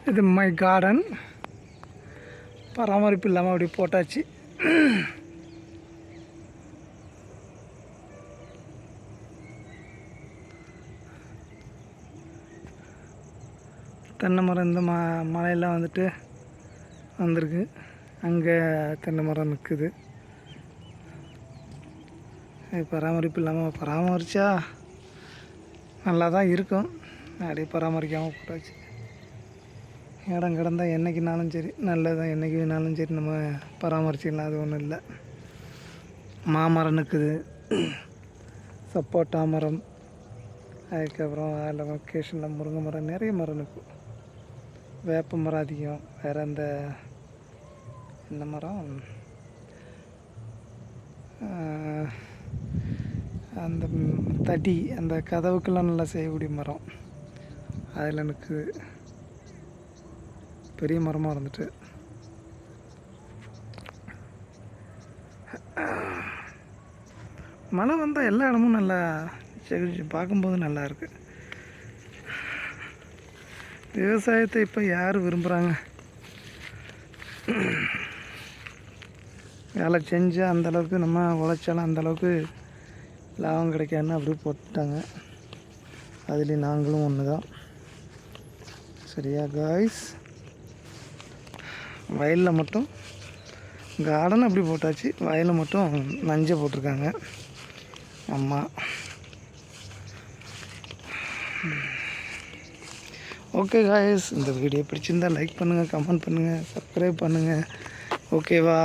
இது my garden. பராமரிப்பு இல்லாமல் அப்படி போட்டாச்சு. தென்னை மரம் இந்த மலையெல்லாம் வந்துட்டு வந்திருக்கு. அங்கே தென்னை மரம் நிற்குது. பராமரிப்பு இல்லாமல் பராமரித்தா நல்லா தான் இருக்கும். அப்படியே பராமரிக்காமல் போட்டாச்சு. இடம் கிடந்தால் என்றைக்குனாலும் சரி நல்லது தான். என்றைக்கு வேணாலும் சரி நம்ம பராமரிச்சிக்கலாம். அது ஒன்றும் இல்லை. மாமரம் நிற்குது, சப்போட்டா மரம், அதுக்கப்புறம் அதில் லொக்கேஷனில் முருங்கை மரம், நிறைய மரம் நிற்கும். வேப்ப மரம் அதிகம். வேறு இந்த மரம் அந்த தடி, அந்த கதவுக்கெல்லாம் நல்லா செய்யக்கூடிய மரம் அதில் நிற்குது. பெரிய மரமாக இருந்துட்டு மழை வந்தால் எல்லா இடமும் நல்லா செழிச்சு பார்க்கும்போது நல்லாயிருக்கு. விவசாயத்தை இப்போ யார் விரும்புகிறாங்க? வேலை செஞ்சால் அந்தளவுக்கு நம்ம உழைச்சாலும் அந்தளவுக்கு லாபம் கிடைக்காதுன்னு அப்படியே போட்டுட்டாங்க. அதுலேயும் நாங்களும் ஒன்று தான். சரியா காய்ஸ்? வயலில் மட்டும் கார்டன் அப்படி போட்டாச்சு. வயலில் மட்டும் நஞ்சை போட்டிருக்காங்க அம்மா. ஓகே காய்ஸ், இந்த வீடியோ பிடிச்சிருந்தால் லைக் பண்ணுங்கள், கமெண்ட் பண்ணுங்கள், சப்ஸ்கிரைப் பண்ணுங்கள். ஓகேவா?